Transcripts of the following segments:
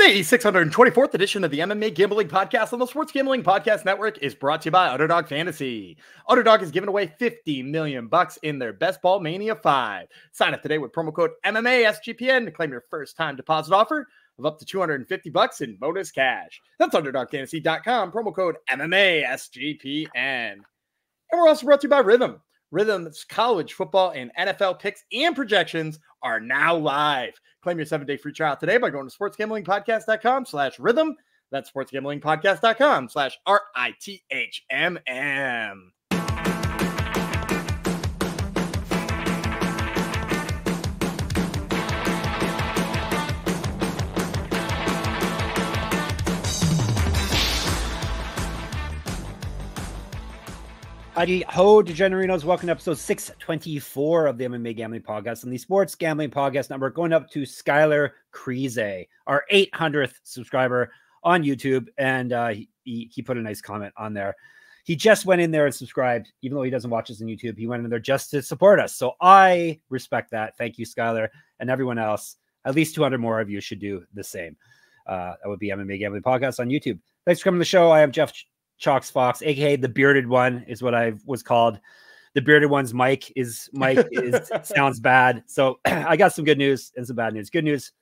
The 624th edition of the MMA Gambling Podcast on the Sports Gambling Podcast Network is brought to you by Underdog Fantasy. Underdog is giving away $50 million in their Best Ball Mania 5. Sign up today with promo code MMASGPN to claim your first-time deposit offer of up to $250 in bonus cash. That's UnderdogFantasy.com, promo code MMASGPN. And we're also brought to you by Rhythm. Rhythm's college football and NFL picks and projections are now live. Claim your 7-day free trial today by going to sportsgamblingpodcast.com/rhythm. That's sportsgamblingpodcast.com/RITHMM. Howdy ho, Degenerinos. Welcome to episode 624 of the MMA Gambling Podcast on the Sports Gambling Podcast Network. Going up to Skylar Creasy, our 800th subscriber on YouTube. And he put a nice comment on there. He just went in there and subscribed, even though he doesn't watch us on YouTube. He went in there just to support us. So I respect that. Thank you, Skylar, and everyone else. At least 200 more of you should do the same. That would be MMA Gambling Podcast on YouTube. Thanks for coming to the show. I am Jeff Chalks Fox, aka the bearded one, is what I was called. The bearded one's mic is sounds bad. So I got some good news and some bad news. Good news,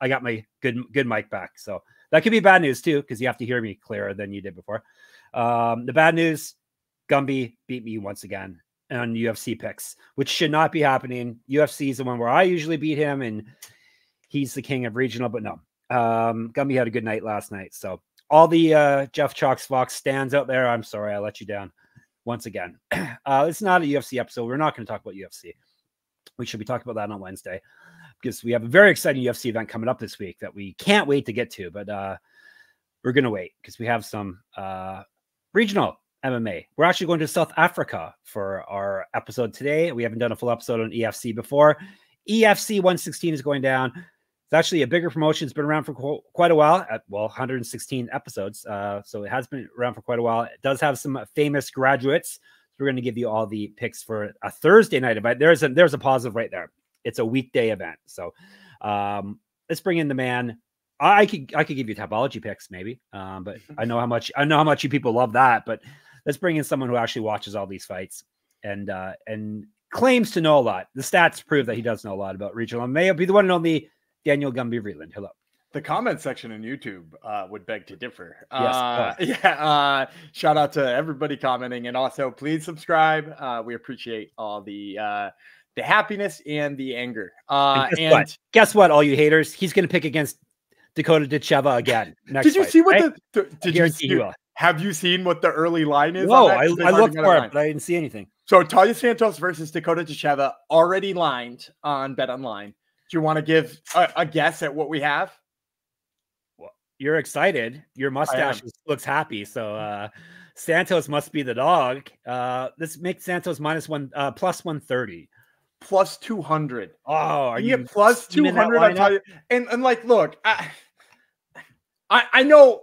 I got my good mic back. So that could be bad news too, because you have to hear me clearer than you did before. The bad news, Gumby beat me once again on UFC picks, which should not be happening. UFC is the one where I usually beat him, and he's the king of regional. But no, Gumby had a good night last night. So all the Jeff Chalks Fox stands out there, I'm sorry I let you down once again. It's not a UFC episode. We're not going to talk about UFC. We should be talking about that on Wednesday because we have a very exciting UFC event coming up this week that we can't wait to get to. But we're going to wait because we have some regional MMA. We're actually going to South Africa for our episode today. We haven't done a full episode on EFC before. EFC 116 is going down. It's actually a bigger promotion. It's been around for quite a while, 116 episodes. So it has been around for quite a while. It does have some famous graduates. So we're going to give you all the picks for a Thursday night event. There's a positive right there. It's a weekday event. So let's bring in the man. I could give you topology picks maybe, but I know how much you people love that. But let's bring in someone who actually watches all these fights and claims to know a lot. The stats prove that he does know a lot about regional MMA. He'll be the one and only Daniel Gumby Vreeland. Hello. The comment section in YouTube would beg to differ. Yes. Shout out to everybody commenting, and also please subscribe. We appreciate all the happiness and the anger. Guess what, all you haters? He's going to pick against Dakota Ditcheva again. Next did you fight, see what right? Have you seen what the early line is? No, I looked for it, but I didn't see anything. So Talia Santos versus Dakota Ditcheva already lined on BetOnline. Do you want to give a guess at what we have? Well, you're excited. Your mustache looks happy. So Santos must be the dog. This makes Santos plus 130. Plus 200. Oh, are you plus 200? I tell you. And like, look, I know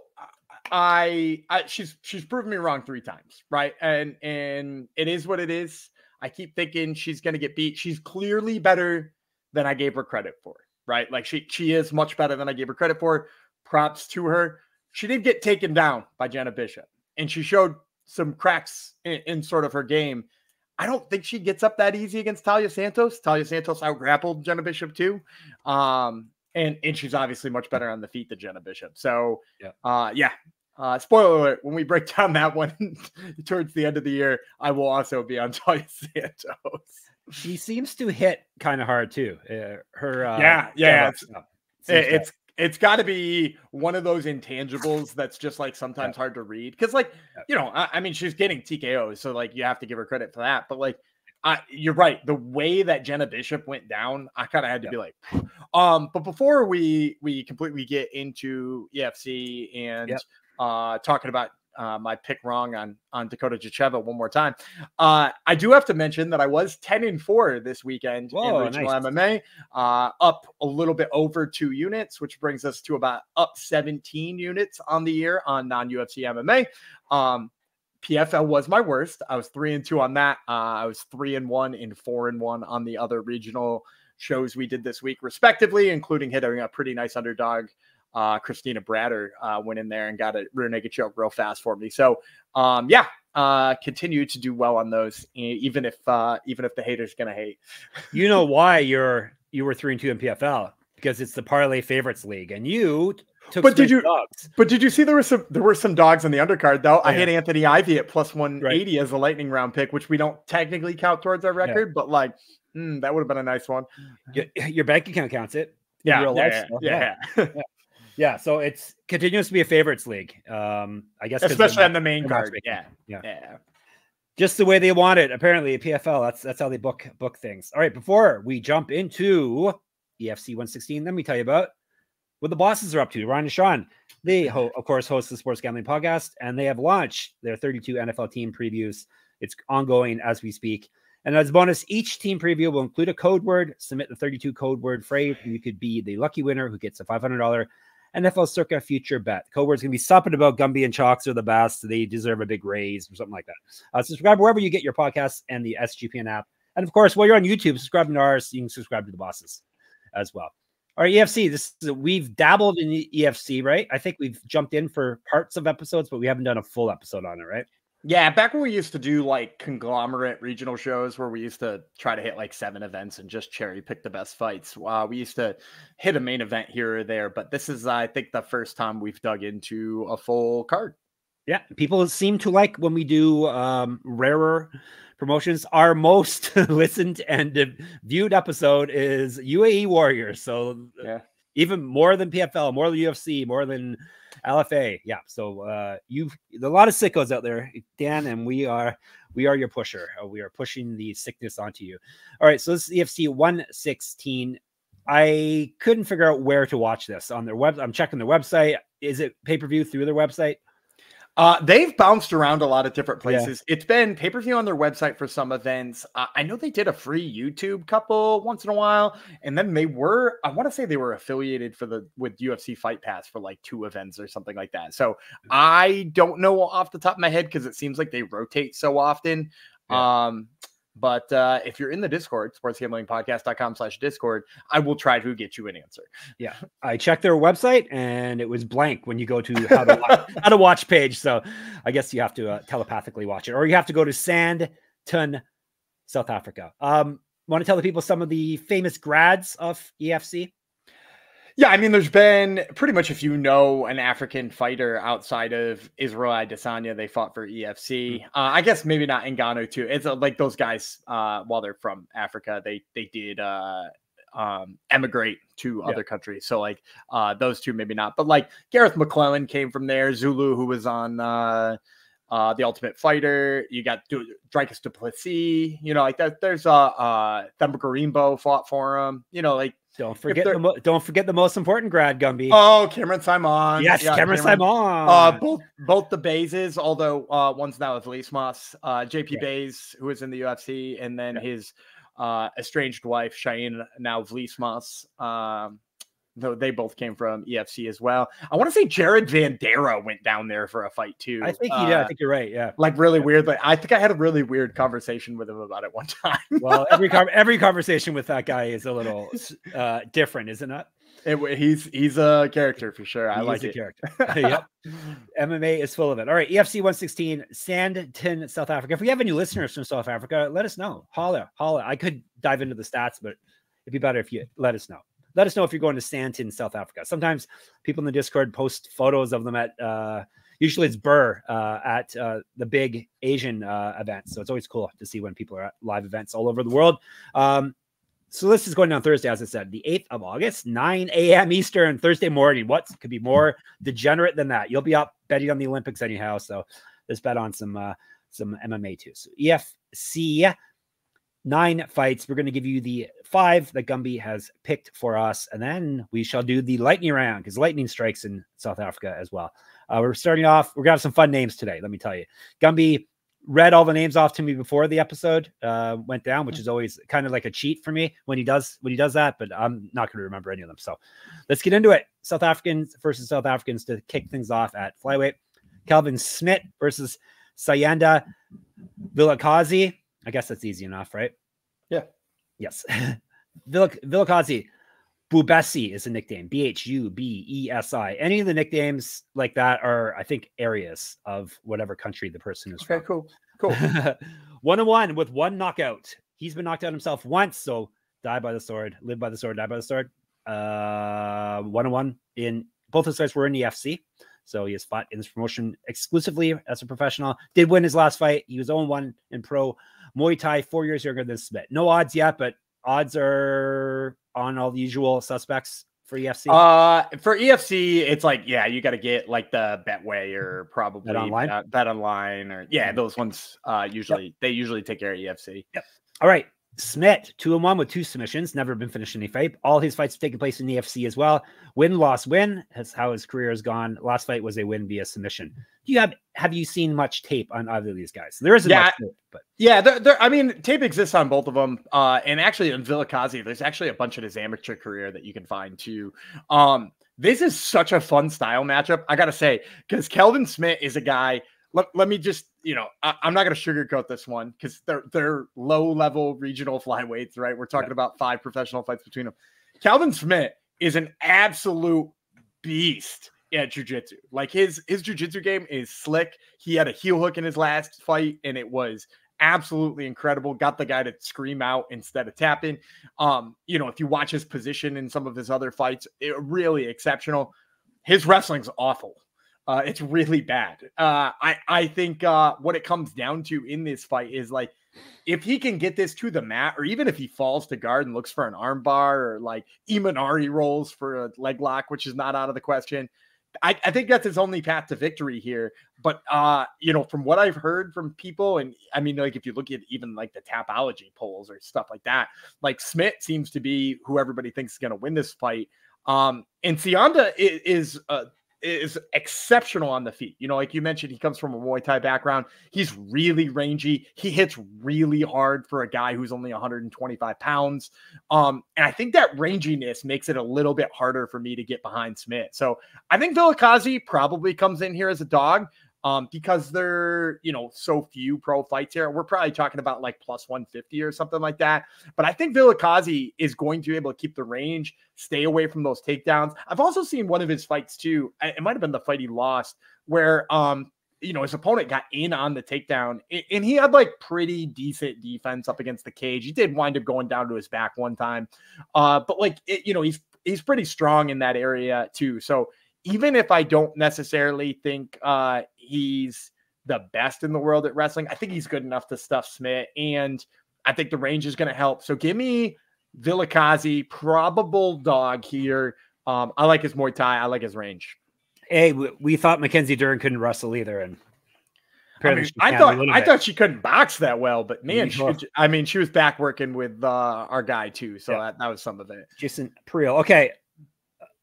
she's proven me wrong 3 times, right? And it is what it is. I keep thinking she's going to get beat. She's clearly better than I gave her credit for, right? Like she is much better than I gave her credit for. Props to her. She did get taken down by Jenna Bishop, and she showed some cracks in sort of her game. I don't think she gets up that easy against Talia Santos. Talia Santos out-grappled Jenna Bishop too. And she's obviously much better on the feet than Jenna Bishop. So, spoiler alert, when we break down that one towards the end of the year, I will also be on Talia Santos. She seems to hit kind of hard too. It's got to be one of those intangibles that's just like sometimes hard to read because, like, I mean, she's getting TKOs, so like you have to give her credit for that. But like, you're right. The way that Jenna Bishop went down, I kind of had to be like, But before we completely get into EFC and talking about my pick wrong on Dakota Ditcheva one more time. I do have to mention that I was 10-4 this weekend in regional MMA, up a little bit over 2 units, which brings us to about up 17 units on the year on non-UFC MMA. PFL was my worst. I was 3-2 on that. I was 3-1 and 4-1 on the other regional shows we did this week, respectively, including hitting a pretty nice underdog Christina Bratter went in there and got a rear naked choke real fast for me. So continue to do well on those, even if the haters gonna hate. You know why you were 3-2 in PFL, because it's the parlay favorites league, and you took. But did you see there were some dogs on the undercard though? I hit Anthony Ivy at plus 180 as a lightning round pick, which we don't technically count towards our record, but like that would have been a nice one. Your bank account counts it. Yeah. So it's continues to be a favorites league. I guess especially on the main card. Yeah. Just the way they want it. Apparently, PFL. That's how they book things. All right. Before we jump into EFC 116, let me tell you about what the bosses are up to. Ryan and Sean, they of course host the Sports Gambling Podcast, and they have launched their 32 NFL team previews. It's ongoing as we speak. And as a bonus, each team preview will include a code word. Submit the 32 code word phrase, and you could be the lucky winner who gets a $500 NFL Circa future bet. The code word's going to be something about Gumby and Chalks are the best. They deserve a big raise or something like that. Subscribe wherever you get your podcasts and the SGPN app. And of course, while you're on YouTube, subscribe to ours. You can subscribe to the bosses as well. All right, EFC. We've dabbled in the EFC, right? I think we've jumped in for parts of episodes, but we haven't done a full episode on it, right? Yeah, back when we used to do like conglomerate regional shows where we used to try to hit like 7 events and just cherry pick the best fights. We used to hit a main event here or there, but this is, I think, the first time we've dug into a full card. Yeah, people seem to like when we do rarer promotions. Our most listened and viewed episode is UAE Warriors. So even more than PFL, more than UFC, more than LFA. Yeah. So you've a lot of sickos out there, Dan, and we are your pusher. We are pushing the sickness onto you. All right. So this is EFC 116. I couldn't figure out where to watch this on their web. I'm checking their website. Is it pay-per-view through their website? They've bounced around a lot of different places. Yeah. It's been pay-per-view on their website for some events. I know they did a free YouTube couple once in a while, and then I want to say they were affiliated with UFC Fight Pass for like 2 events or something like that. So I don't know off the top of my head because it seems like they rotate so often. Yeah. But if you're in the Discord, sportsgamblingpodcast.com/Discord, I will try to get you an answer. Yeah. I checked their website and it was blank when you go to how to watch page. So I guess you have to telepathically watch it, or you have to go to Sandton, South Africa. Want to tell the people some of the famous grads of EFC? Yeah, I mean, there's been pretty much, if you know an African fighter outside of Israel Adesanya, they fought for EFC. I guess maybe not Ngannou too. It's like those guys, while they're from Africa, they did emigrate to other countries. So like those two, maybe not. But like Gareth McClellan came from there. Zulu, who was on The Ultimate Fighter. You got Dricus du Plessis. You know, like that. There's Themba Gorimbo fought for him. You know, like. Don't forget the most important grad, Gumby. Oh, Cameron Simon. Yes, yeah, Cameron Simon. Both the Bazes, although one's now with Vlismas. JP Baze, who is in the UFC, and then his estranged wife, Cheyenne, now Vlismas. Though they both came from EFC as well. I want to say Jared Vandera went down there for a fight too. I think he did. I think you're right. Yeah. Like really weird. Like, I think I had a really weird conversation with him about it one time. Well, every conversation with that guy is a little different, isn't it? He's a character for sure. I like a character. Yep. MMA is full of it. All right. EFC 116, Sandton, South Africa. If we have any listeners from South Africa, let us know. Holla. I could dive into the stats, but it'd be better if you let us know. Let us know if you're going to Sandton, South Africa. Sometimes people in the Discord post photos of them at, usually it's Burr at the big Asian events. So it's always cool to see when people are at live events all over the world. So this is going on Thursday, as I said, the 8th of August, 9 a.m. Eastern, Thursday morning. What could be more degenerate than that? You'll be up betting on the Olympics anyhow. So let's bet on some MMA too. So EFC. 9 fights. We're going to give you the 5 that Gumby has picked for us, and then we shall do the lightning round because lightning strikes in South Africa as well. We're starting off. We're going to have some fun names today. Let me tell you, Gumby read all the names off to me before the episode went down, which is always kind of like a cheat for me when he does that. But I'm not going to remember any of them. So let's get into it. South Africans versus South Africans to kick things off at flyweight. Kelvin Smit versus Siyanda Vilakazi. I guess that's easy enough, right? Yeah. Yes. Vilakazi, Bubesi is a nickname. Bhubesi. Any of the nicknames like that are, I think, areas of whatever country the person is from. Okay, cool. 1-1 with 1 knockout. He's been knocked out himself once, so die by the sword, live by the sword, die by the sword. 1-1 in both his fights were in the EFC. So he has fought in this promotion exclusively as a professional. Did win his last fight. He was 0-1 in pro Muay Thai, 4 years younger than Smit. No odds yet, but odds are on all the usual suspects for EFC. For EFC, it's like, yeah, you got to get like the Betway or probably Bet Online or those ones. Usually they usually take care of EFC. Yep. All right. Smit, 2-1 with 2 submissions, never been finished in any fight. All his fights have taken place in the EFC as well. Win, loss, win. That's how his career has gone. Last fight was a win via submission. Have you seen much tape on either of these guys? There isn't much tape, but I mean, tape exists on both of them. And actually in Vilakazi, there's actually a bunch of his amateur career that you can find too. This is such a fun style matchup, I gotta say, because Kelvin Smit is a guy. Let me just, I'm not going to sugarcoat this one because they're low-level regional flyweights, right? We're talking about 5 professional fights between them. Kelvin Smit is an absolute beast at jiu-jitsu. Like his jiu-jitsu game is slick. He had a heel hook in his last fight, and it was absolutely incredible. Got the guy to scream out instead of tapping. If you watch his position in some of his other fights, really exceptional. His wrestling's awful. It's really bad. I think what it comes down to in this fight is like, if he can get this to the mat, or even if he falls to guard and looks for an arm bar, or like Imanari rolls for a leg lock, which is not out of the question. I think that's his only path to victory here. But, from what I've heard from people, and I mean, like if you look at even like the Tapology polls or stuff like that, like Smit seems to be who everybody thinks is going to win this fight. And Siyanda is exceptional on the feet. Like you mentioned, he comes from a Muay Thai background. He's really rangy. He hits really hard for a guy who's only 125 pounds. And I think that ranginess makes it a little bit harder for me to get behind Smit. So I think Vilakazi probably comes in here as a dog. Because there, so few pro fights here. We're probably talking about like plus 150 or something like that. But I think Vilakazi is going to be able to keep the range, stay away from those takedowns. I've also seen one of his fights too. It might have been the fight he lost where, his opponent got in on the takedown and he had like pretty decent defense up against the cage. He did wind up going down to his back one time. But like, he's pretty strong in that area too. So even if I don't necessarily think he's the best in the world at wrestling, I think he's good enough to stuff Smit, and I think the range is going to help. So give me Vilakazi, probable dog here. I like his Muay Thai. I like his range. Hey, we thought Mackenzie Dern couldn't wrestle either, and I thought she couldn't box that well, but man, she was back working with our guy too, so that was some of it. Jason Priel. Okay,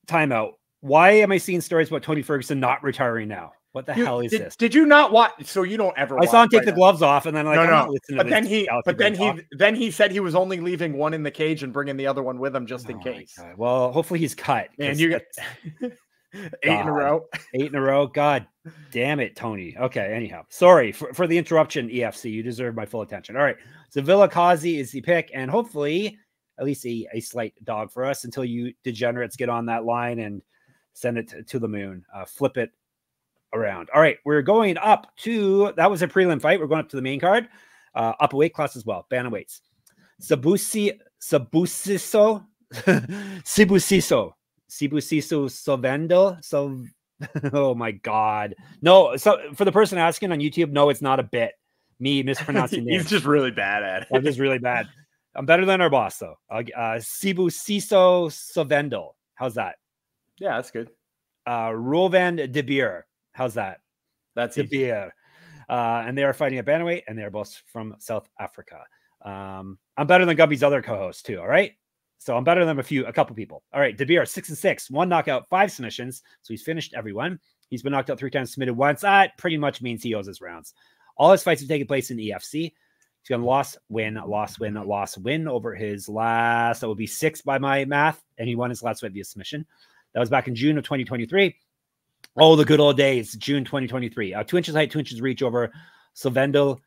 timeout. Why am I seeing stories about Tony Ferguson not retiring now? What the hell is this? Did you not watch? So you don't ever. I saw him take the gloves off, and then then he said he was only leaving one in the cage and bringing the other one with him just in case. Well, hopefully he's cut. And you get 8 in a row. 8 in a row. God damn it, Tony. Okay. Anyhow, sorry for the interruption. EFC, you deserve my full attention. All right. So Vilakazi is the pick, and hopefully at least a slight dog for us until you degenerates get on that line and send it to the moon, flip it around. All right, we're going up to, that was a prelim fight. We're going up to the main card, up a weight class as well, bantamweights. Sibusiso, Sovendle. Oh my God. No, so for the person asking on YouTube, no, it's not a bit. Me mispronouncing names. He's just really bad at it. I'm just really bad. I'm better than our boss, though. Sibusiso Sovendle. How's that? Yeah, that's good. Roevan de Beer. How's that? That's de Beer. And they are fighting at bantamweight, and they are both from South Africa. I'm better than Gubby's other co-host too. All right, so I'm better than a couple people. All right, de Beer 6-6, 1 knockout, 5 submissions. So he's finished everyone. He's been knocked out 3 times, submitted once. That pretty much means he owes his rounds. All his fights have taken place in EFC. He's gone loss, win over his last. That would be 6 by my math, and he won his last fight via submission. That was back in June of 2023. Oh, the good old days, June 2023. 2 inches height, 2 inches reach over Sovendle.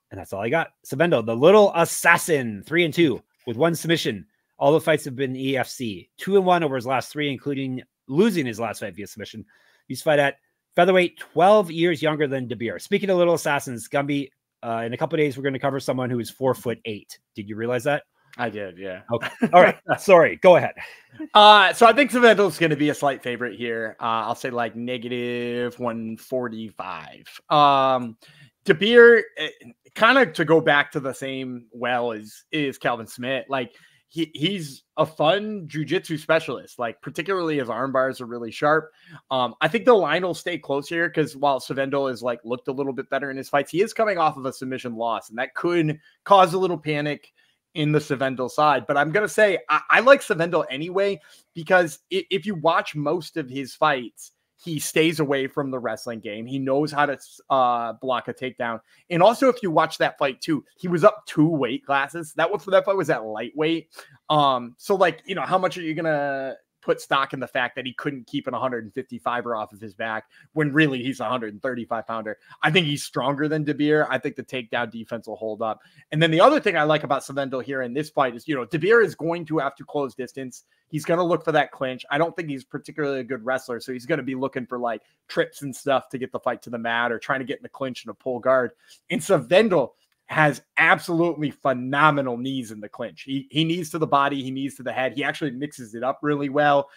And that's all I got. Sovendle, the little assassin, 3-2 with 1 submission. All the fights have been EFC. 2-1 over his last 3, including losing his last fight via submission. He's fight at featherweight, 12 years younger than De Beer. Speaking of little assassins, Gumby, in a couple of days, we're going to cover someone who is 4'8". Did you realize that? I did, yeah. Okay. All right. Sorry. Go ahead. So I think Sovendle is going to be a slight favorite here. I'll say like -145. De Beer, kind of to go back to the same as Kelvin Smit. Like he's a fun jiu-jitsu specialist. Like particularly his arm bars are really sharp. I think the line will stay close here because while Sovendle is like looked a little bit better in his fights, he is coming off of a submission loss, and that could cause a little panic in the Sovendle side. But I'm going to say I like Sovendle anyway, because if you watch most of his fights, he stays away from the wrestling game. He knows how to block a takedown. And also, if you watch that fight too, he was up 2 weight classes. That fight was at lightweight. So like, you know, how much are you going to put stock in the fact that he couldn't keep an 155er off of his back when really he's a 135 pounder? I think he's stronger than De Beer. I think the takedown defense will hold up. And then the other thing I like about Sovendle here in this fight is, you know, De Beer is going to have to close distance. He's going to look for that clinch. I don't think he's particularly a good wrestler, so he's going to be looking for like trips and stuff to get the fight to the mat or trying to get in the clinch and a pull guard. And Sovendle has absolutely phenomenal knees in the clinch. He knees to the body, he knees to the head. He actually mixes it up really well.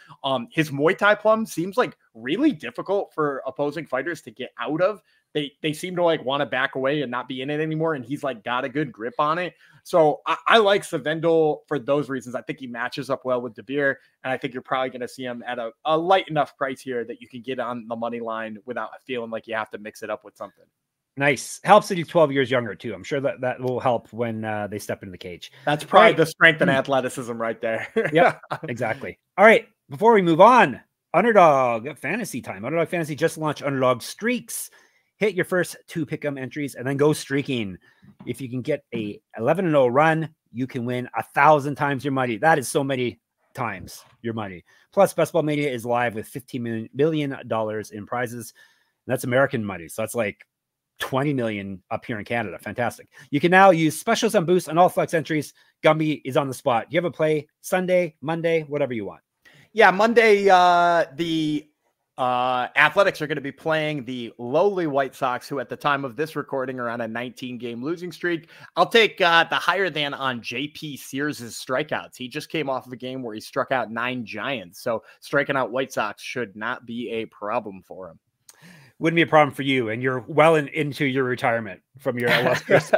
His Muay Thai plum seems like really difficult for opposing fighters to get out of. They seem to like want to back away and not be in it anymore, and he's like got a good grip on it. So I like Sovendle for those reasons. I think he matches up well with De Beer, and I think you're probably going to see him at a light enough price here that you can get on the money line without feeling like you have to mix it up with something. Nice. Helps that he's 12 years younger too. I'm sure that will help when they step into the cage. That's probably the strength and athleticism right there. Yep, exactly. All right. Before we move on, Underdog Fantasy time. Underdog Fantasy just launched Underdog Streaks. Hit your first 2 pick'em entries and then go streaking. If you can get a 11-0 run, you can win 1,000 times your money. That is so many times your money. Plus, Best Ball Mania is live with $15 million in prizes. And that's American money. So that's like 20 million up here in Canada. Fantastic. You can now use specials and boosts on all flex entries. Gumby is on the spot. You have a play Sunday, Monday, whatever you want. Yeah, Monday, the Athletics are going to be playing the lowly White Sox, who at the time of this recording are on a 19-game losing streak. I'll take the higher than on JP Sears' strikeouts. He just came off of a game where he struck out 9 Giants. So striking out White Sox should not be a problem for him. Wouldn't be a problem for you, and you're well into your retirement from your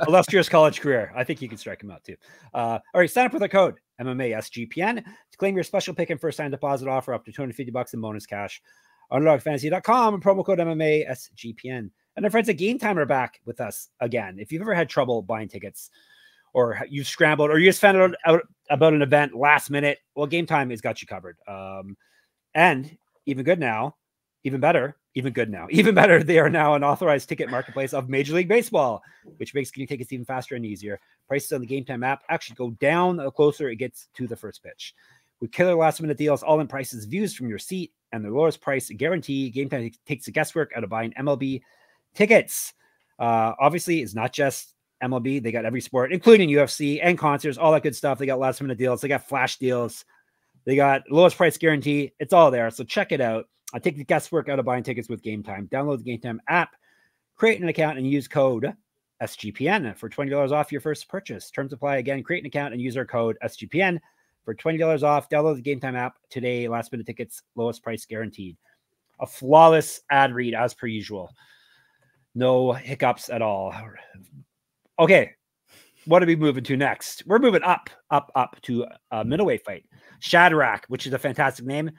illustrious college career. I think you can strike him out too. All right, sign up with the code MMA SGPN to claim your special pick and first time deposit offer up to $250 in bonus cash. UnderdogFantasy.com and promo code MMA SGPN. And our friends at Game Time are back with us again. If you've ever had trouble buying tickets, or you've scrambled, or you just found out about an event last minute, well, Game Time has got you covered. And even good now, even better, they are now an authorized ticket marketplace of Major League Baseball, which makes getting tickets even faster and easier. Prices on the Game Time app actually go down the closer it gets to the first pitch. With killer last-minute deals, all-in prices, views from your seat, and the lowest price guarantee, Game Time takes the guesswork out of buying MLB tickets. Obviously, it's not just MLB. They got every sport, including UFC and concerts, all that good stuff. They got last-minute deals. They got flash deals. They got lowest price guarantee. It's all there, so check it out. I take the guesswork out of buying tickets with Game Time. Download the Game Time app, create an account, and use code SGPN for $20 off your first purchase. Terms apply. Again, create an account and use our code SGPN for $20 off. Download the Game Time app today. Last minute tickets, lowest price guaranteed. A flawless ad read as per usual. No hiccups at all. Okay, what are we moving to next? We're moving up to a middleweight fight. Shadrack, which is a fantastic name.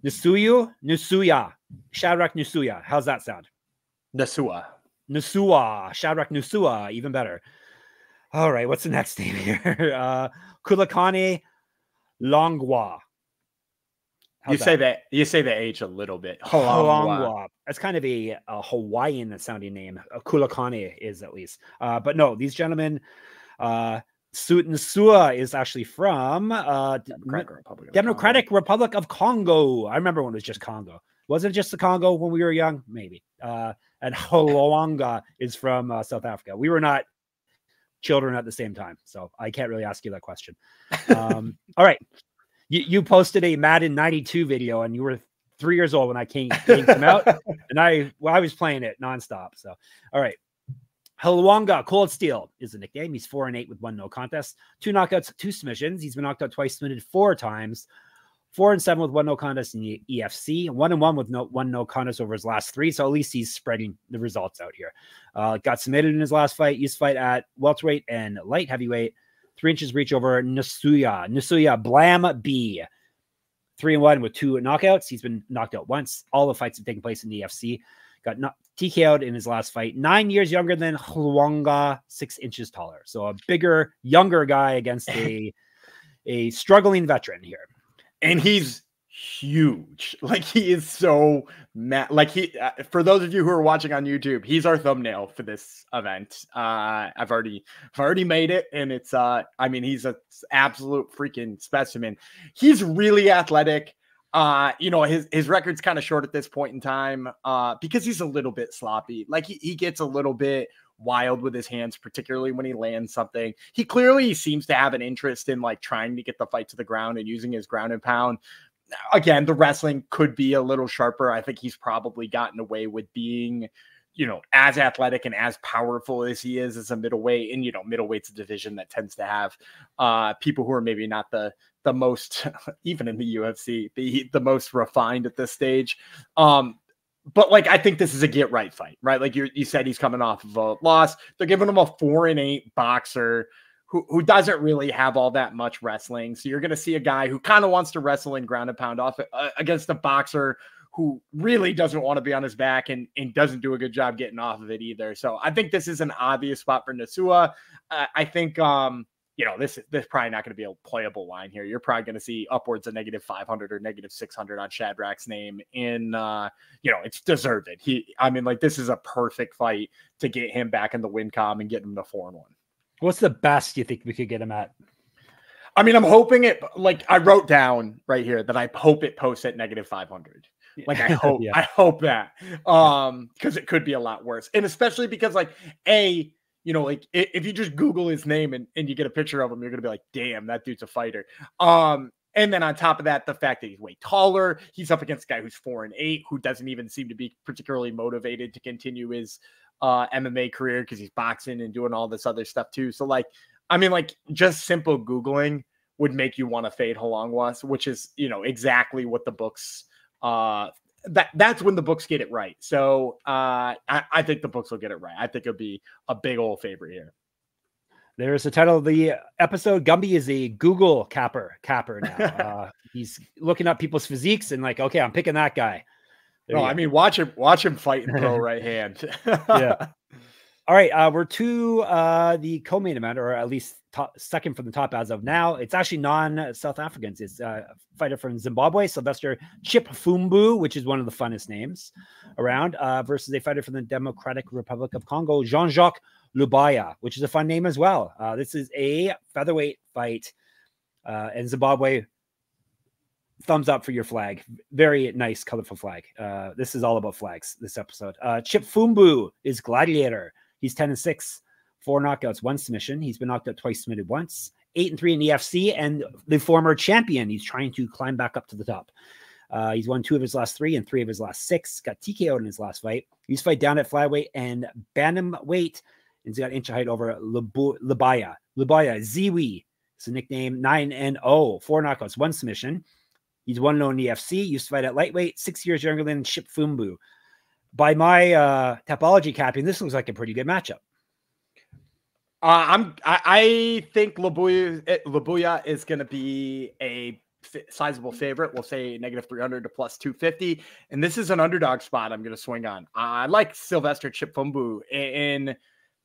Nsua. Shadrack Nsua. How's that sound? Nsua. Shadrack Nsua. Even better. All right, what's the next name here? Khulekani Hlongwa. You say the H a little bit. Hlongwa. That's kind of a Hawaiian sounding name. Khulekani is at least. But no, these gentlemen, Nsua is actually from Democratic Republic of Congo. I remember when it was just Congo. Wasn't it just the Congo when we were young? Maybe. And Hlongwa is from South Africa. We were not children at the same time. So I can't really ask you that question. All right. You posted a Madden 92 video, and you were 3 years old when I came out, and I was playing it nonstop. So, all right. Hlongwa Cold Steel is the nickname. He's 4-8 with 1 no contest, 2 knockouts, 2 submissions. He's been knocked out twice, submitted 4 times, 4-7 with 1 no contest in the EFC, 1-1 with 1 no contest over his last 3. So at least he's spreading the results out here. Got submitted in his last fight. Used to fight at welterweight and light heavyweight. 3 inches reach over Nsua Blam B. 3-1 with 2 knockouts. He's been knocked out once. All the fights have taken place in the EFC. Got TKO'd in his last fight. 9 years younger than Hlongwa, 6 inches taller. So a bigger, younger guy against a struggling veteran here. And he's huge. Like, he is so like, he for those of you who are watching on YouTube, he's our thumbnail for this event. I've already made it, and it's I mean, he's an absolute freaking specimen. He's really athletic. You know, his record's kind of short at this point in time because he's a little bit sloppy. Like, he gets a little bit wild with his hands, particularly when he lands something. He clearly seems to have an interest in, like, trying to get the fight to the ground and using his ground and pound. Again, the wrestling could be a little sharper. I think he's probably gotten away with being, you know, as athletic and as powerful as he is as a middleweight. And, you know, middleweight's a division that tends to have people who are maybe not the most, even in the UFC, the most refined at this stage. But, like, I think this is a get right fight, right? Like you said, he's coming off of a loss. They're giving him a 4-8 boxer who doesn't really have all that much wrestling. So you're going to see a guy who kind of wants to wrestle and ground and pound off against a boxer who really doesn't want to be on his back and doesn't do a good job getting off of it either. So I think this is an obvious spot for Nsua. I think, you know, this probably not going to be a playable line here. You're probably going to see upwards of -500 or -600 on Shadrack's name. And, you know, it's deserved. I mean, like, this is a perfect fight to get him back in the win column and get him to 4-1. What's the best you think we could get him at? I mean, I'm hoping it, like, I wrote down right here that I hope it posts at -500. Like, I hope, I hope that, because it could be a lot worse. And especially because, like, you know, like, if you just Google his name and you get a picture of him, you're going to be like, damn, that dude's a fighter. And then on top of that, the fact that he's way taller, he's up against a guy who's 4-8, who doesn't even seem to be particularly motivated to continue his MMA career because he's boxing and doing all this other stuff too. So, like, I mean, like, just simple Googling would make you want to fade Hlongwa, which is, you know, exactly what the books, that's when the books get it right. So I think the books will get it right. I think it'll be a big old favorite here. There's the title of the episode. Gumby is a Google capper now. He's looking up people's physiques and, like, okay, I'm picking that guy. No, I mean, watch him fight in pro right hand. Yeah. All right. We're to the co-main event, or at least second from the top as of now. It's actually non-South Africans. It's a fighter from Zimbabwe, Sylvester Chipfumbu, which is one of the funnest names around, versus a fighter from the Democratic Republic of Congo, Jean-Jacques Lubaya, which is a fun name as well. This is a featherweight fight, and Zimbabwe, thumbs up for your flag. Very nice, colorful flag. This is all about flags, this episode. Chipfumbu is Gladiator. He's 10-6, 4 knockouts, 1 submission. He's been knocked out twice, submitted once. 8-3 in the EFC, and the former champion. He's trying to climb back up to the top. He's won 2 of his last 3 and 3 of his last 6. Got TKO'd in his last fight. He's fight down at flyweight and bantamweight, and he's got inch of height over Lubaya. Lubaya, Ziwi. It's a nickname. 9-0, 4 knockouts, 1 submission. He's 1-0 in the EFC. Used to fight at lightweight, 6 years younger than Chipfumbu. By my topology capping, this looks like a pretty good matchup. I think Lubaya is going to be a sizable favorite. We'll say -300 to +250. And this is an underdog spot I'm going to swing on. I like Sylvester Chipfumbu. And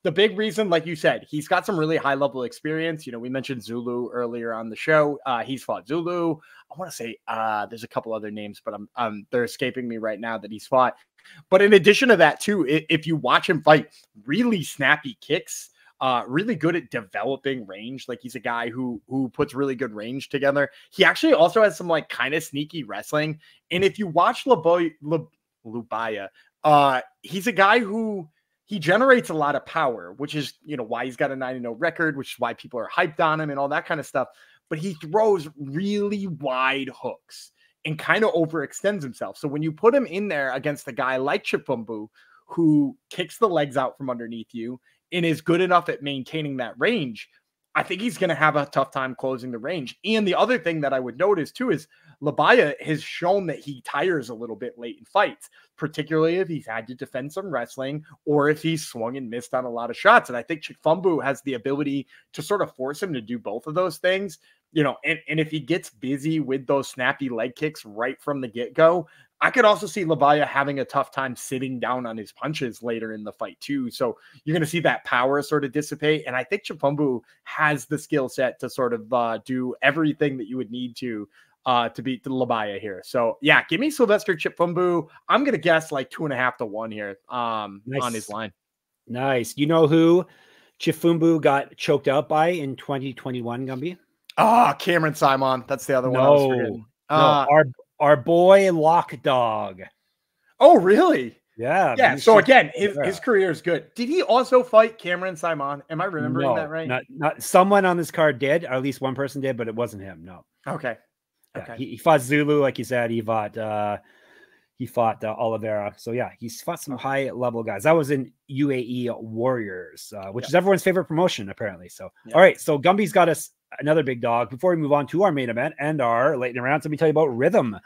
the big reason, like you said, he's got some really high level experience. You know, we mentioned Zulu earlier on the show. He's fought Zulu. I want to say there's a couple other names, but they're escaping me right now that he's fought. But in addition to that, too, if you watch him fight, really snappy kicks, really good at developing range. Like, he's a guy who puts really good range together. He actually also has some, like, kind of sneaky wrestling. And if you watch Lubaya, he's a guy who he generates a lot of power, which is, you know, why he's got a 9-0 record, which is why people are hyped on him and all that kind of stuff. But he throws really wide hooks and kind of overextends himself. So when you put him in there against a guy like Chipfumbu, who kicks the legs out from underneath you and is good enough at maintaining that range, I think he's going to have a tough time closing the range. And the other thing that I would notice too is Lubaya has shown that he tires a little bit late in fights, particularly if he's had to defend some wrestling or if he's swung and missed on a lot of shots. And I think Chipfumbu has the ability to sort of force him to do both of those things, you know, and if he gets busy with those snappy leg kicks right from the get-go, I could also see Lubaya having a tough time sitting down on his punches later in the fight too. So you're going to see that power sort of dissipate. And I think Chipfumbu has the skill set to sort of do everything that you would need to beat the Lubaya here. So yeah, give me Sylvester Chipfumbu. I'm going to guess like 2.5 to 1 here on his line. Nice. You know who Chipfumbu got choked out by in 2021, Gumby? Cameron Simon. That's the other one. No, our boy Lock Dog. Oh, really? Yeah. Yeah. So again, his career is good. Did he also fight Cameron Simon? Am I remembering that right? Not someone on this card did, or at least one person did, but it wasn't him. No. Okay. Yeah, okay. He fought Zulu, like you said. He fought Oliveira. So yeah, he's fought some high level guys. That was in UAE Warriors, which is everyone's favorite promotion apparently. So all right, so Gumby's got us another big dog. Before we move on to our main event and our lightning rounds, let me tell you about Rhythm.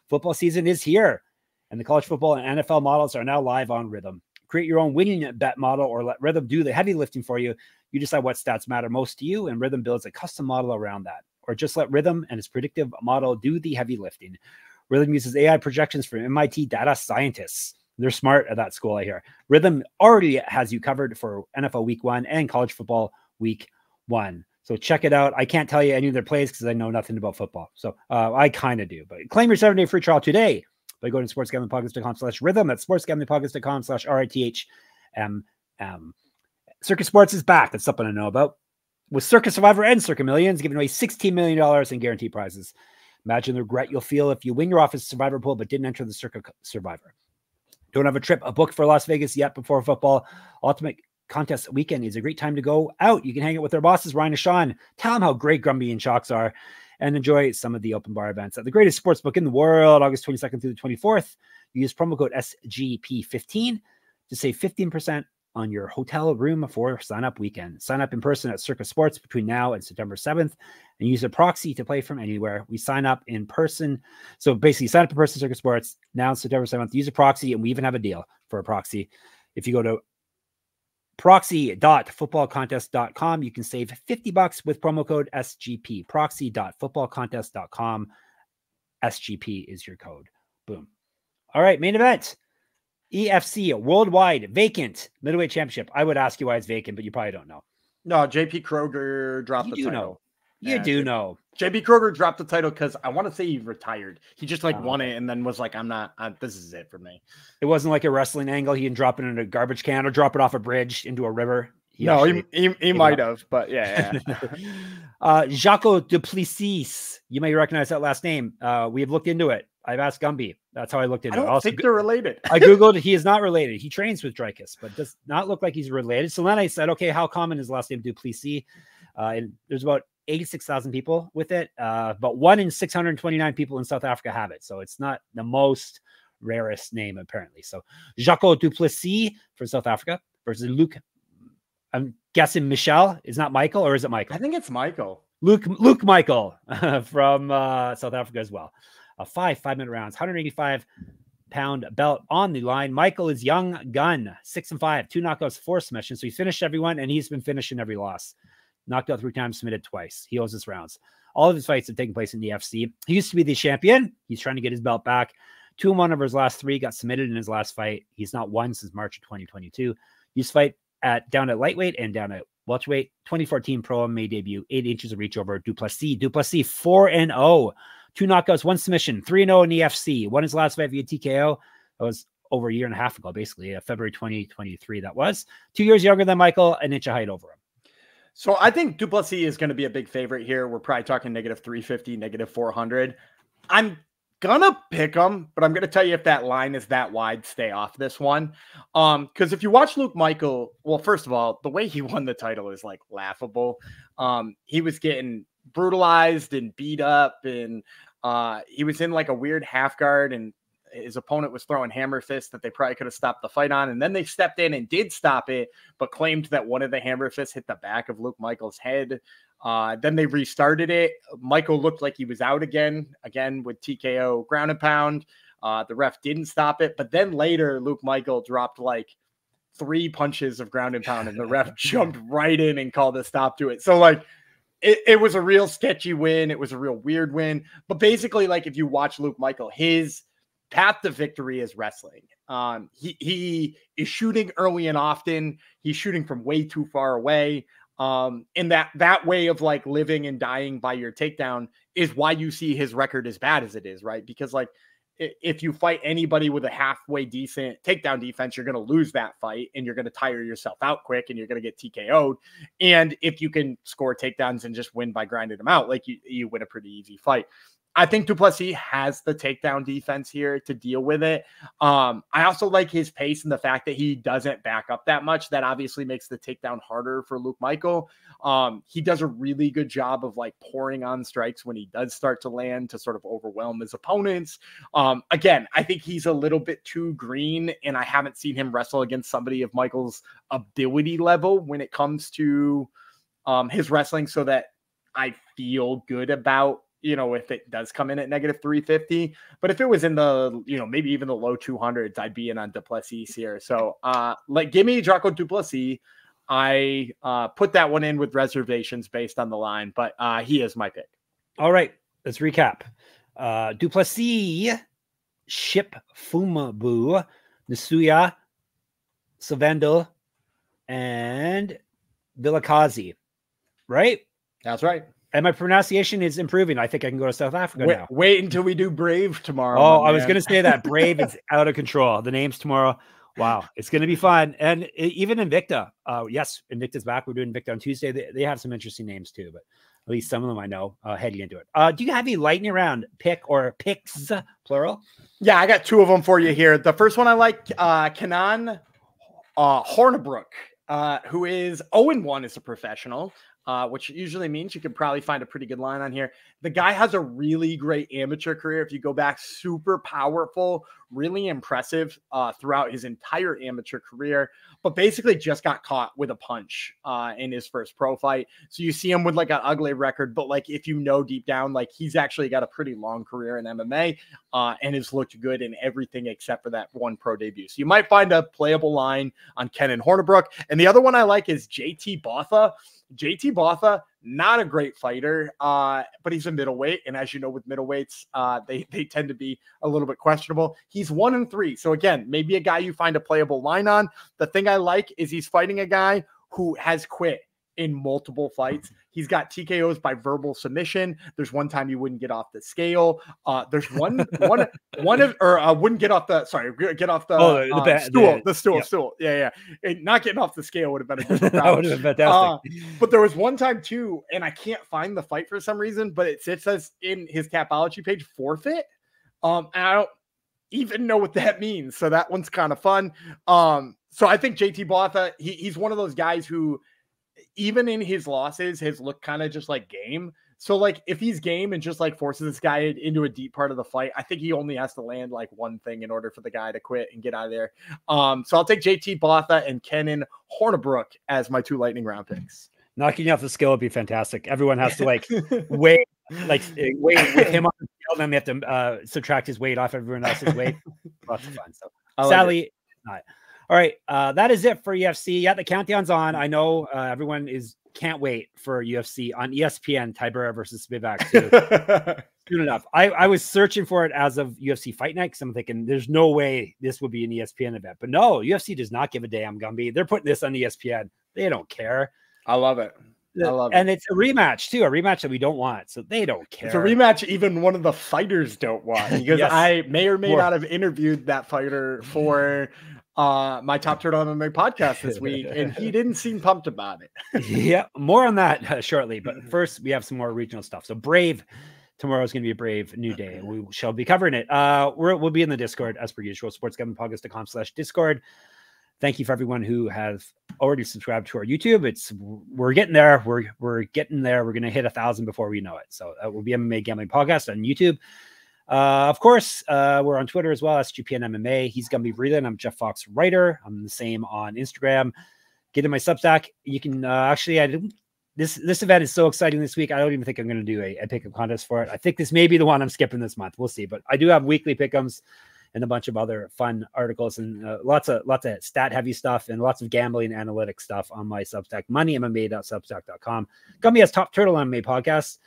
Football season is here, and the college football and NFL models are now live on Rhythm. Create your own winning bet model or let Rhythm do the heavy lifting for you. You decide what stats matter most to you, and Rhythm builds a custom model around that. Or just let Rhythm and its predictive model do the heavy lifting. Rhythm uses AI projections from MIT data scientists. They're smart at that school, I hear. Rhythm already has you covered for NFL Week 1 and college football Week 1. So check it out. I can't tell you any of their plays because I know nothing about football. So I kind of do. But claim your 7-day free trial today by going to sportsgamblingpodcast.com/rhythm. That's sportsgamblingpodcast.com/RITHMM. Circus Sports is back. That's something I know about. With Circus Survivor and Circa Millions, giving away $16 million in guaranteed prizes. Imagine the regret you'll feel if you win your office Survivor pool but didn't enter the Circa Survivor. Don't have a trip booked for Las Vegas yet before football? Ultimate Contest weekend is a great time to go out. You can hang out with their bosses, Ryan and Sean. Tell them how great Gumby and Shocks are and enjoy some of the open bar events at the greatest sports book in the world, August 22nd through the 24th. You use promo code SGP15 to save 15% on your hotel room for sign-up weekend. Sign up in person at Circus Sports between now and September 7th and use a proxy to play from anywhere. We sign up in person. So basically, sign up in person at Circus Sports now September 7th. Use a proxy, and we even have a deal for a proxy. If you go to proxy.footballcontest.com, you can save $50 with promo code SGP. Proxy.footballcontest.com. SGP is your code. Boom. All right, main event. EFC Worldwide Vacant Middleweight Championship. I would ask you why it's vacant, but you probably don't know. No, JP Kroger dropped the title. Know. You do know. JP Kroger dropped the title because I want to say he retired. He just won it and then was like, I'm not, this is it for me. It wasn't like a wrestling angle. He didn't drop it in a garbage can or drop it off a bridge into a river. He might have, but yeah. Jaco du Plessis. You may recognize that last name. We have looked into it. I've asked Gumby. That's how I looked into it. I don't think they're related. I Googled. He is not related. He trains with Dreykus, but does not look like he's related. So then I said, okay, how common is the last name du Plessis? And there's about 86,000 people with it. But 1 in 629 people in South Africa have it. So it's not the most rarest name, apparently. So Jaco du Plessis for South Africa versus Luke. I'm guessing Michel is not Michael, or is it Michael? I think it's Michael. Luke Michael from South Africa as well. 5-minute rounds, 185-pound belt on the line. Michael is young gun, 6-5, 2 knockouts, 4 submissions. So he's finished everyone, and he's been finishing every loss. Knocked out 3 times, submitted twice. He owes his rounds. All of his fights have taken place in the EFC. He used to be the champion. He's trying to get his belt back. 2-1 over his last 3, got submitted in his last fight. He's not won since March of 2022. He used to fight down at lightweight and down at welterweight. 2014 Pro MMA debut, 8 inches of reach over du Plessis. Du Plessis 4-0. 2 knockouts, 1 submission, 3-0 in the EFC. Won his last fight via TKO. That was over a year and a half ago, basically, February 2023. That was 2 years younger than Michael, an inch of height over him. So I think du Plessis is going to be a big favorite here. We're probably talking -350, -400. I'm gonna pick him, but I'm gonna tell you if that line is that wide, stay off this one. Because if you watch Luke Michael, well, first of all, the way he won the title is like laughable. He was getting brutalized and beat up, and he was in like a weird half guard, and his opponent was throwing hammer fists that they probably could have stopped the fight on. And then they stepped in and did stop it, but claimed that one of the hammer fists hit the back of Luke Michael's head. Then they restarted it. Michael looked like he was out again with TKO ground and pound. The ref didn't stop it, but then later Luke Michael dropped like 3 punches of ground and pound, and the ref jumped right in and called a stop to it. So like, it was a real sketchy win. It was a real weird win, but basically, like, if you watch Luke Michael, his path to victory is wrestling. He is shooting early and often. He's shooting from way too far away. And that way of like living and dying by your takedown is why you see his record as bad as it is, right? Because like, if you fight anybody with a halfway decent takedown defense, you're going to lose that fight, and you're going to tire yourself out quick, and you're going to get TKO'd. And if you can score takedowns and just win by grinding them out, like you win a pretty easy fight. I think du Plessis has the takedown defense here to deal with it. I also like his pace and the fact that he doesn't back up that much. That obviously makes the takedown harder for Luke Michael. He does a really good job of like pouring on strikes when he does start to land to sort of overwhelm his opponents. Again, I think he's a little bit too green, and I haven't seen him wrestle against somebody of Michael's ability level when it comes to his wrestling, so that I feel good about, if it does come in at negative 350, but if it was in the, maybe even the low 200s, I'd be in on du Plessis here. So give me Jaco du Plessis. I put that one in with reservations based on the line, but he is my pick. All right, let's recap. Du Plessis, Chipfumbu, Nsua, Sovendle, and Vilakazi. Right? That's right. And my pronunciation is improving. I think I can go to South Africa now. Wait until we do Brave tomorrow. Oh, I was going to say that. Brave is out of control. The names tomorrow. Wow. It's going to be fun. And even Invicta. Yes, Invicta's back. We're doing Invicta on Tuesday. They have some interesting names too, but at least some of them I know heading into it. Do you have any lightning round pick or picks, plural? Yeah, I got 2 of them for you here. The first one I like, Kenan Hornibrook, who is 0-1 as a professional. Which usually means you can probably find a pretty good line on here. The guy has a really great amateur career. If you go back, super powerful, really impressive throughout his entire amateur career, but basically just got caught with a punch in his first pro fight. So you see him with like an ugly record, but like, if you know deep down, like he's actually got a pretty long career in MMA and has looked good in everything except for that one pro debut. So you might find a playable line on Kenan Hornibrook. And the other one I like is JT Botha. JT Botha, not a great fighter, but he's a middleweight. And as you know, with middleweights, they tend to be a little bit questionable. He's 1-3. So again, maybe a guy you find a playable line on. The thing I like is he's fighting a guy who has quit in multiple fights. He's got TKOs by verbal submission. There's one time he wouldn't get off the scale. There's wouldn't get off the stool. Yeah. And not getting off the scale would have been a good that would have been fantastic. But there was one time too, and I can't find the fight for some reason, but it says in his Tapology page, forfeit. And I don't even know what that means. So that one's kind of fun. So I think JT Botha, he's one of those guys who, even in his losses, has looked kind of just like game. So like, if he's game and just like forces this guy into a deep part of the fight, I think he only has to land like one thing in order for the guy to quit and get out of there. So I'll take JT Botha and Kenan Hornibrook as my 2 lightning round picks. Knocking you off the scale would be fantastic. Everyone has to like weigh with him on the scale. Then they have to subtract his weight off everyone else's weight. Lots of fun. So sadly, not. All right, that is it for UFC. Yeah, the countdown's on. I know everyone can't wait for UFC on ESPN, Tybura versus Spivak soon enough. I was searching for it as of UFC Fight Night because I'm thinking there's no way this would be an ESPN event. But no, UFC does not give a damn, Gumby. They're putting this on ESPN. They don't care. I love it. And it's a rematch too, a rematch that we don't want. So they don't care. It's a rematch even one of the fighters don't want, because yes. I may or may not have interviewed that fighter for my Top Turtle MMA podcast this week, and he didn't seem pumped about it. Yeah, more on that shortly. But first, we have some more regional stuff. So Brave tomorrow is going to be a brave new day, and we shall be covering it. We'll be in the Discord as per usual, sportsgamblingpodcast.com/Discord. Thank you for everyone who has already subscribed to our YouTube. We're getting there. We're getting there. We're going to hit 1,000 before we know it. So that will be MMA Gambling Podcast on YouTube. Of course, we're on Twitter as well, SGPN MMA. He's going to be Vreeland. I'm Jeff Fox Writer. I'm the same on Instagram. Get in my Substack. You can this event is so exciting this week. I don't even think I'm going to do a pick'em contest for it. I think this may be the one I'm skipping this month. We'll see. But I do have weekly pick'ems and a bunch of other fun articles and lots of stat heavy stuff and lots of gambling analytics stuff on my Substack, moneymma.substack.com. Gumby has Top Turtle MMA podcast.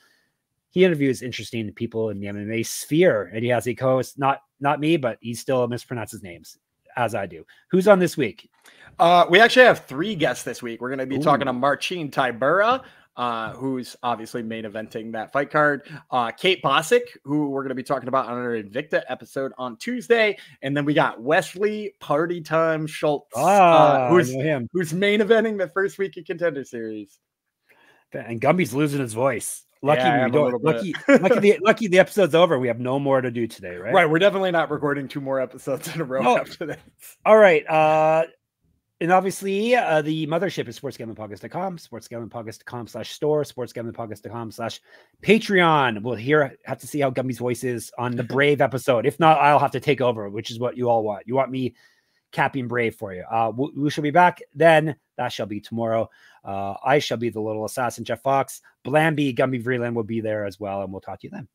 He interviews interesting people in the MMA sphere, and he has a co-host, not me, but he still mispronounces names as I do. Who's on this week? We actually have 3 guests this week. We're going to be talking to Marcin Tybura, who's obviously main eventing that fight card. Kate Bosick, who we're going to be talking about on our Invicta episode on Tuesday. And then we got Wesley Party Time Schultz, who's main eventing the first week of Contender Series. And Gumby's losing his voice. Lucky the episode's over. We have no more to do today, right? Right. We're definitely not recording 2 more episodes in a row after this. All right. And obviously, the mothership is sportsgamblingpodcast.com, sportsgamblingpodcast.com/store, sportsgamblingpodcast.com/Patreon. We'll have to see how Gumby's voice is on the Brave episode. If not, I'll have to take over, which is what you all want. You want me capping Brave for you. We shall be back then. That shall be tomorrow. I shall be the little assassin, Jeff Fox. Blamby, Gumby Vreeland will be there as well, and we'll talk to you then.